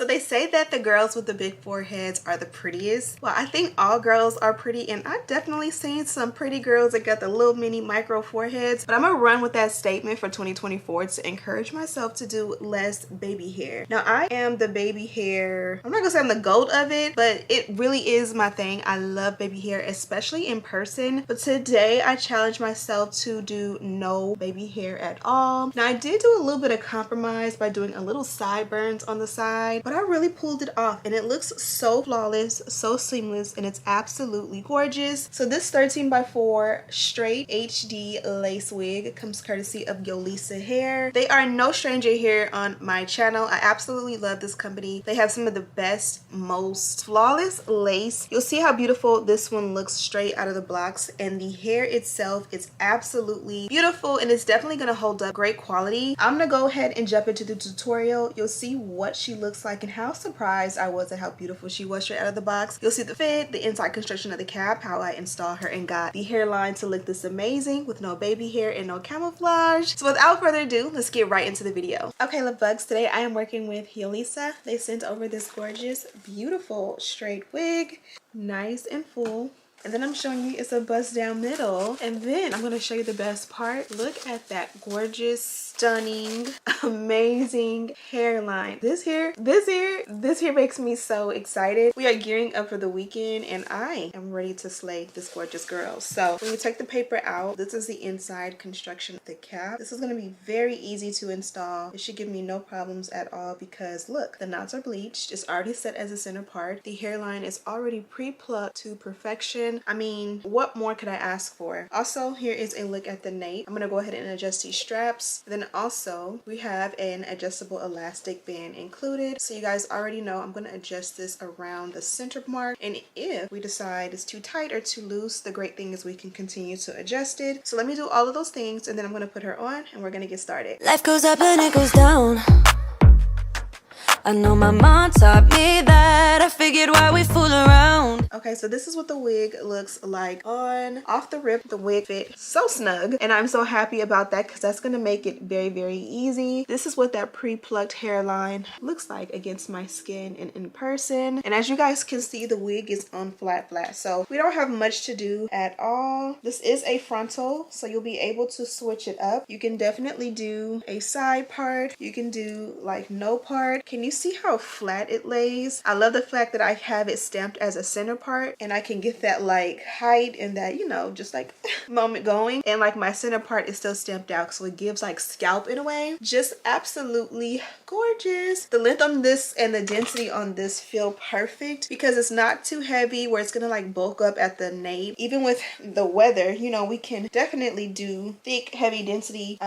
So they say that the girls with the big foreheads are the prettiest. Well, I think all girls are pretty, and I've definitely seen some pretty girls that got the little mini micro foreheads, but I'm gonna run with that statement for 2024 to encourage myself to do less baby hair. Now I am the baby hair, I'm not gonna say I'm the goat of it, but it really is my thing. I love baby hair, especially in person, but today I challenged myself to do no baby hair at all. Now I did do a little bit of compromise by doing a little sideburns on the side, but I really pulled it off and it looks so flawless, so seamless, and it's absolutely gorgeous. So this 13x4 straight HD lace wig comes courtesy of Yolissa hair. They are no stranger here on my channel. I absolutely love this company. They have some of the best, most flawless lace. You'll see how beautiful this one looks straight out of the blocks, and the hair itself is absolutely beautiful and it's definitely going to hold up. Great quality. I'm gonna go ahead and jump into the tutorial. You'll see what she looks like and how surprised I was at how beautiful she was straight out of the box. You'll see the fit, the inside construction of the cap, how I installed her and got the hairline to look this amazing with no baby hair and no camouflage. So without further ado, let's get right into the video. Okay, love bugs, today I am working with Yolissa. They sent over this gorgeous, beautiful straight wig, nice and full. And then I'm showing you it's a bust down middle. And then I'm going to show you the best part. Look at that gorgeous, stunning, amazing hairline. This here makes me so excited. We are gearing up for the weekend and I am ready to slay this gorgeous girl. So when you take the paper out, this is the inside construction of the cap. This is going to be very easy to install. It should give me no problems at all because look, the knots are bleached. It's already set as a center part. The hairline is already pre-plucked to perfection. I mean, what more could I ask for? Also, here is a look at the nape. I'm gonna go ahead and adjust these straps. Then also, we have an adjustable elastic band included. So you guys already know I'm gonna adjust this around the center mark. And if we decide it's too tight or too loose, the great thing is we can continue to adjust it. So let me do all of those things and then I'm gonna put her on and we're gonna get started. Life goes up and it goes down. I know my mom taught me that. I figured why we fool around. Okay, so this is what the wig looks like on. Off the rip, the wig fit so snug. And I'm so happy about that because that's going to make it very, very easy. This is what that pre-plucked hairline looks like against my skin and in person. And as you guys can see, the wig is on flat. So we don't have much to do at all. This is a frontal, so you'll be able to switch it up. You can definitely do a side part. You can do like no part. Can you see how flat it lays? I love the fact that I have it stamped as a center part and I can get that like height and that, you know, just like moment going, and like my center part is still stamped out so it gives like scalp in a way. Just absolutely gorgeous. The length on this and the density on this feel perfect because it's not too heavy where it's gonna like bulk up at the nape. Even with the weather, you know, we can definitely do thick heavy density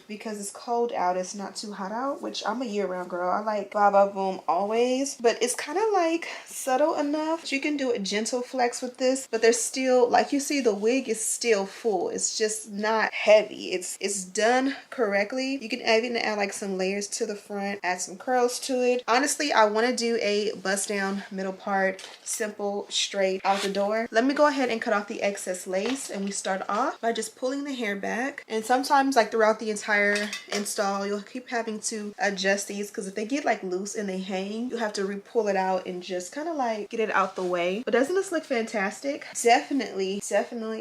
because it's cold out, it's not too hot out, which I'm a year-round girl. I like boom always, but it's kind of like subtle enough that you can do a gentle flex with this, but there's still, like you see, the wig is still full. It's just not heavy. It's done correctly. You can even add like some layers to the front, add some curls to it. Honestly, I want to do a bust down middle part, simple, straight out the door. Let me go ahead and cut off the excess lace, and we start off by just pulling the hair back. And sometimes like throughout the entire install, you'll keep having to adjust these because if they get like loose and they hang, you have to re-pull it out and just kind of like get it out the way. But doesn't this look fantastic? Definitely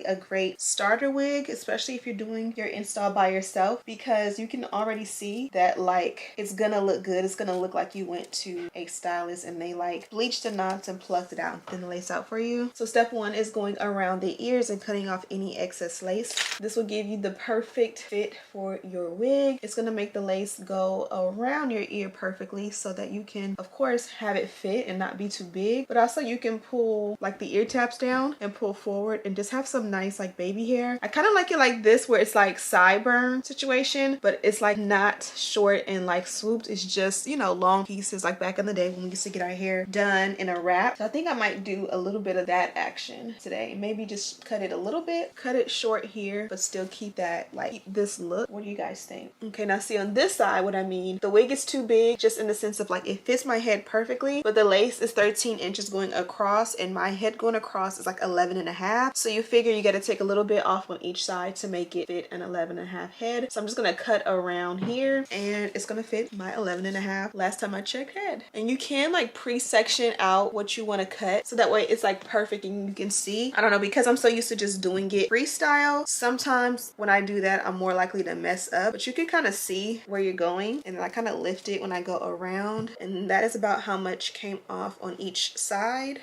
a great starter wig, especially if you're doing your install by yourself, because you can already see that like it's gonna look good. It's gonna look like you went to a stylist and they like bleached the knots and plucked it out and lace out for you. So step one is going around the ears and cutting off any excess lace. This will give you the perfect fit for your wig. It's gonna make the lace go around your ear perfectly so that you can of course have it fit and not be too big, but also you can pull like the ear tabs down and pull forward and just have some nice like baby hair. I kind of like it like this where it's like sideburn situation, but it's like not short and like swooped. It's just, you know, long pieces like back in the day when we used to get our hair done in a wrap. So I think I might do a little bit of that action today. Maybe just cut it a little bit, cut it short here, but still keep that like keep this look. What do you guys think? Okay, now see on this side what I mean. The wig is too big just in the sense of like it fits my head perfectly, but the lace is 13 inches going across and my head going across is like 11.5. So you figure you got to take a little bit off on each side to make it fit an 11.5 head. So I'm just gonna cut around here and it's gonna fit my 11.5 last time I checked head. And you can like pre-section out what you want to cut so that way it's like perfect and you can see. I don't know, because I'm so used to just doing it freestyle, sometimes when I do that I'm more likely to mess up, but you can kind of see where you're going. And then I kind of lift it when I go around, and that is about how much came off on each side.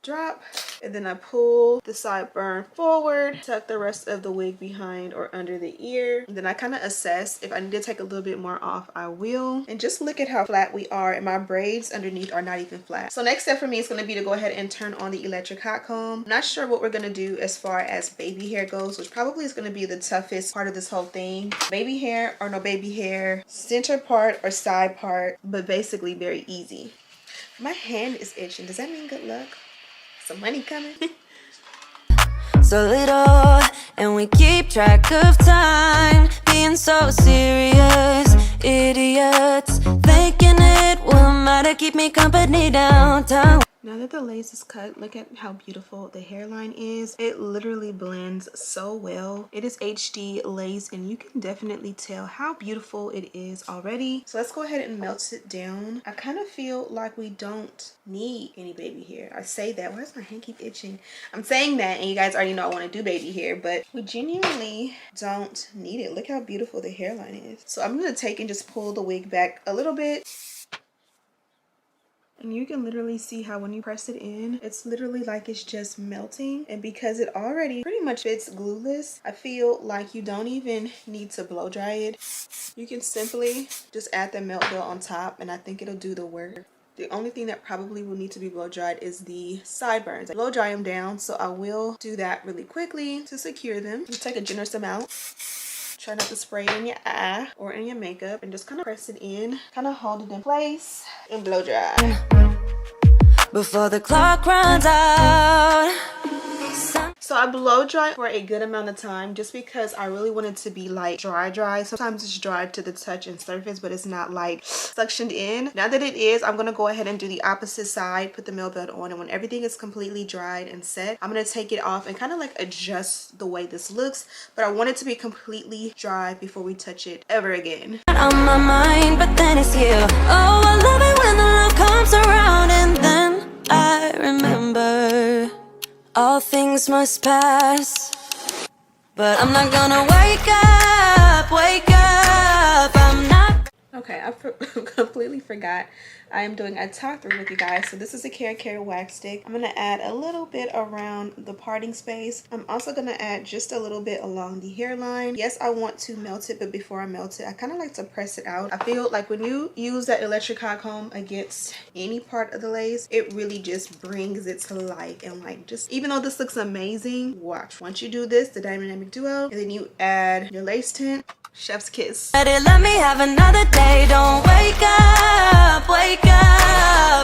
Drop, and then I pull the sideburn forward, tuck the rest of the wig behind or under the ear, and then I kind of assess. If I need to take a little bit more off, I will. And just look at how flat we are, and my braids underneath are not even flat. So next step for me is going to be to go ahead and turn on the electric hot comb. I'm not sure what we're going to do as far as baby hair goes, which probably is going to be the toughest part of this whole thing. Baby hair or no baby hair, center part or side part, but basically very easy. My hand is itching. Does that mean good luck? Some money coming. So little, and we keep track of time, being so serious, idiots, thinking it will matter, keep me company downtown. Now that the lace is cut, look at how beautiful the hairline is. It literally blends so well. It is HD lace and you can definitely tell how beautiful it is already. So let's go ahead and melt it down. I kind of feel like we don't need any baby hair. I say that. Why does my hand keep itching? I'm saying that and you guys already know I want to do baby hair, but we genuinely don't need it. Look how beautiful the hairline is. So I'm going to take and just pull the wig back a little bit. And you can literally see how when you press it in, it's literally like it's just melting. And because it already pretty much fits glueless, I feel like you don't even need to blow dry it. You can simply just add the melt gel on top and I think it'll do the work. The only thing that probably will need to be blow dried is the sideburns. I blow dry them down, so I will do that really quickly to secure them. You take a generous amount. Try not to spray it in your eye or in your makeup, and just kind of press it in, kind of hold it in place and blow dry. Before the clock runs out. So I blow dry for a good amount of time just because I really want it to be like dry. Sometimes it's dry to the touch and surface, but it's not like suctioned in. Now that it is, I'm going to go ahead and do the opposite side, put the male belt on, and when everything is completely dried and set, I'm going to take it off and kind of like adjust the way this looks, but I want it to be completely dry before we touch it ever again. On my mind, but then it's you. Oh, I love it when the love comes around, and then I remember all things must pass, but I'm not gonna wake up, I'm not. Okay, I completely forgot. I am doing a top 3 with you guys. So this is a Care wax stick. I'm going to add a little bit around the parting space. I'm also going to add just a little bit along the hairline. Yes, I want to melt it, but before I melt it, I kind of like to press it out. I feel like when you use that electric hot comb against any part of the lace, it really just brings it to life. And like, just even though this looks amazing, watch. Once you do this, the dynamic duo, and then you add your lace tint, chef's kiss. Let me have another day. Don't wake up.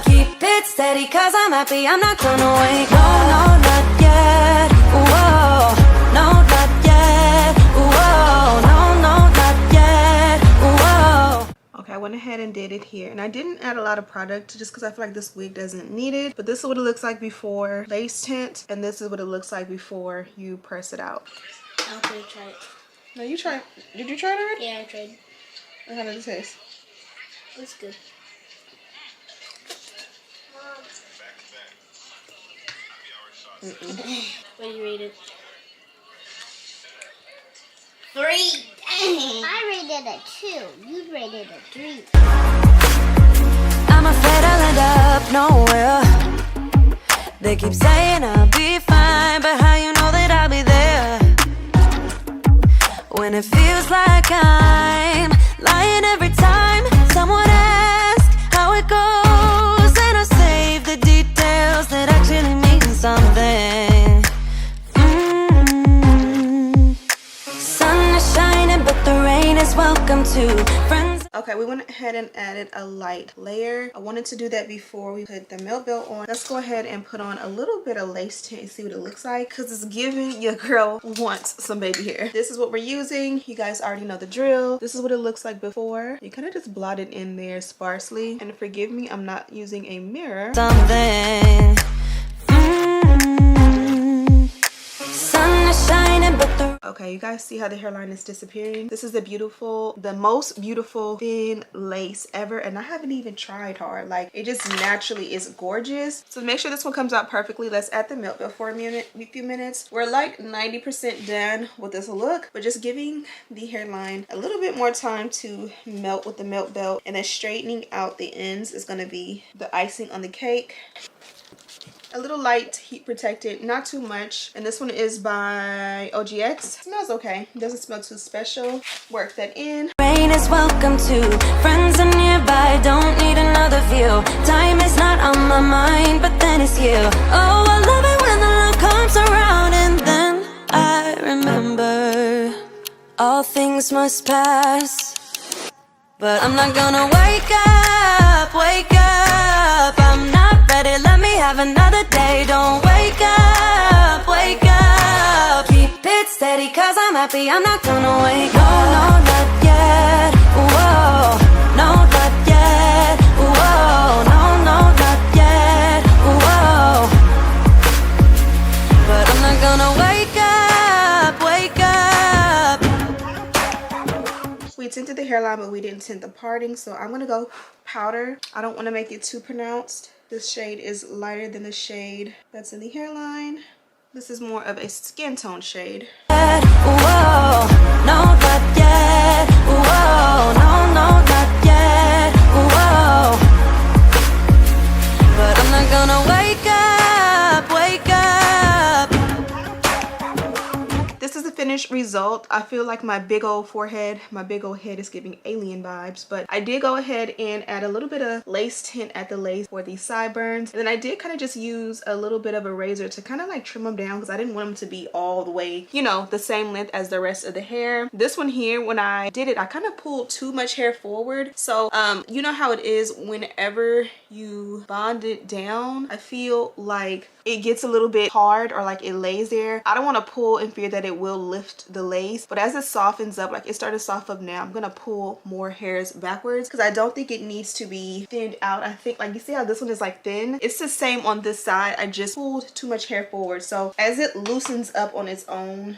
Keep it steady, cause I'm happy. I'm not gonna wake up. No, not yet. Whoa, no, not yet. Whoa, no, not yet. Whoa. Okay, I went ahead and did it here, and I didn't add a lot of product just because I feel like this wig doesn't need it, but this is what it looks like before lace tint, and this is what it looks like before you press it out. I'll try it. No, you tried. Did you try it already? Yeah, I tried. And how did it taste? It's good. What do you rate it? 3. Dang. I rated a 2. You rated a 3. I'm afraid I'll end up nowhere. They keep saying I'll be fine, but how you know that I'll be there when it feels like I'm lying every time someone asks how it goes, and I save the details that actually mean something. Sun is shining, but the rain is welcome to friends. Okay, we went ahead and added a light layer. I wanted to do that before we put the melt belt on. Let's go ahead and put on a little bit of lace tint and see what it looks like, because it's giving your girl wants some baby hair. This is what we're using. You guys already know the drill. This is what it looks like before. You kind of just blot it in there sparsely. And forgive me, I'm not using a mirror. Something. Okay, you guys see how the hairline is disappearing? This is the most beautiful thin lace ever, and I haven't even tried hard. Like, it just naturally is gorgeous. So make sure this one comes out perfectly. Let's add the milk belt for a few minutes. We're like 90% done with this look, but just giving the hairline a little bit more time to melt with the milk belt, and then straightening out the ends is going to be the icing on the cake. A little light, heat protected, not too much. And this one is by OGX. Smells okay. Doesn't smell too special. Work that in. Rain is welcome too. Friends are nearby, don't need another view. Time is not on my mind, but then it's you. Oh, I love it when the love comes around, and then I remember all things must pass. But I'm not gonna wake up, wake up. I'm not ready, let me have another day. Don't wake up, wake up. Keep it steady, cause I'm happy, I'm not gonna wake up. No, not yet, whoa. No, not yet, whoa. No, not yet, whoa. But I'm not gonna wake up, wake up. We tinted the hairline, but we didn't tint the parting, so I'm gonna go powder. I don't want to make it too pronounced. This shade is lighter than the shade that's in the hairline. This is more of a skin tone shade. Whoa, no, not yet. Whoa, no, not yet. Whoa. But I'm not gonna wake up, wake up. This is the finished result. I feel like my big old forehead, my big old head is giving alien vibes, but I did go ahead and add a little bit of lace tint at the lace for the sideburns. And then I did kind of just use a little bit of a razor to kind of like trim them down, because I didn't want them to be all the way, you know, the same length as the rest of the hair. This one here, when I did it, I kind of pulled too much hair forward. So you know how it is whenever you bond it down, I feel like it gets a little bit hard, or like it lays there. I don't want to pull in fear that it will lift the lace, but as it softens up, like it started to soften up now, I'm gonna pull more hairs backwards, because I don't think it needs to be thinned out. I think, like, you see how this one is like thin? It's the same on this side. I just pulled too much hair forward. So as it loosens up on its own,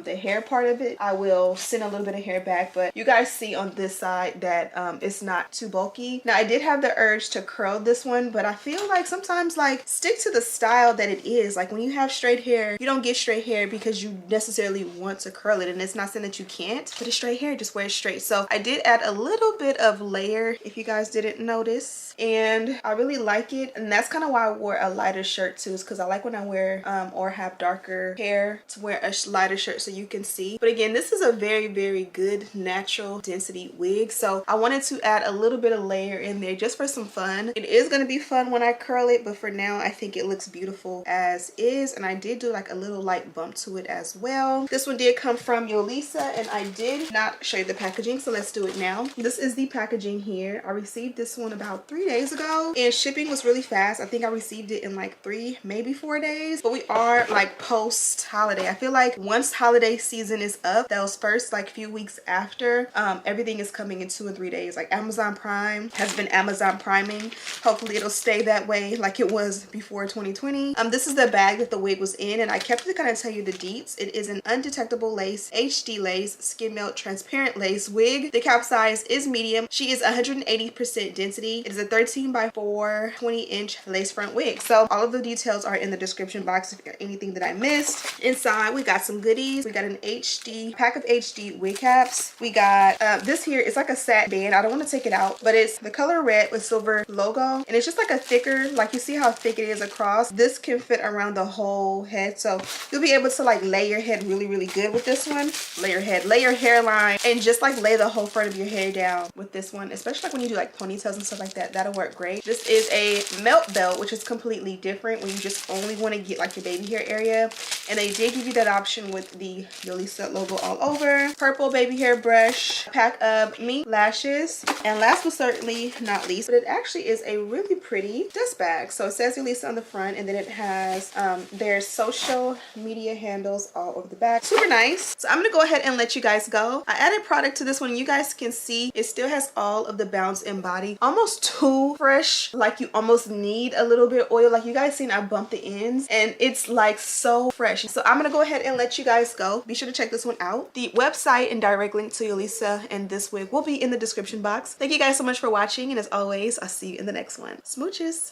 the hair part of it, I will send a little bit of hair back. But you guys see on this side that it's not too bulky. Now I did have the urge to curl this one, but I feel like sometimes, like, stick to the style that it is. Like, when you have straight hair, you don't get straight hair because you necessarily want to curl it, and it's not saying that you can't, but it's straight hair, just wear it straight. So I did add a little bit of layer, if you guys didn't notice, and I really like it. And that's kind of why I wore a lighter shirt too, is because I like when I wear or have darker hair to wear a lighter shirt so you can see. But again, this is a very, very good natural density wig, so I wanted to add a little bit of layer in there just for some fun. It is going to be fun when I curl it, but for now I think it looks beautiful as is. And I did do like a little light bump to it as well. This one did come from Yolissa, and I did not show you the packaging, so let's do it now. This is the packaging here. I received this one about 3 days ago, and shipping was really fast. I think I received it in like 3, maybe 4 days, but we are like post holiday. I feel like once holiday season is up, those first like few weeks after, everything is coming in 2 or 3 days. Like, Amazon Prime has been Amazon priming. Hopefully it'll stay that way like it was before 2020. This is the bag that the wig was in, and I kept to kind of tell you the deets. It is an undetectable lace, HD lace, skin melt transparent lace wig. The cap size is medium. She is 180% density. It is a 13 by 4 20-inch lace front wig. So all of the details are in the description box if there's anything that I missed. Inside we got some goodies. We got an pack of HD wig caps. We got this here. It's like a satin band. I don't want to take it out, but it's the color red with silver logo, and it's just like a thicker, like, you see how thick it is across. This can fit around the whole head, so you'll be able to like lay your head really, really good with this one. Lay your head, lay your hairline, and just like lay the whole front of your hair down with this one, especially like when you do like ponytails and stuff like that. That'll work great. This is a melt belt, which is completely different when you just only want to get like your baby hair area, and they did give you that option with the Yolissa logo all over. Purple baby hair brush, pack of mink lashes, and last but certainly not least, but it actually is a really pretty dust bag. So it says Yolissa on the front, and then it has their social media handles all over the back. Super nice. So I'm gonna go ahead and let you guys go. I added product to this one. You guys can see it still has all of the bounce in body, almost too fresh, like you almost need a little bit of oil. Like, you guys seen I bumped the ends, and it's like so fresh. So I'm gonna go ahead and let you guys guys go, be sure to check this one out. The website and direct link to Yolissa and this wig will be in the description box. Thank you guys so much for watching, and as always, I'll see you in the next one. Smooches.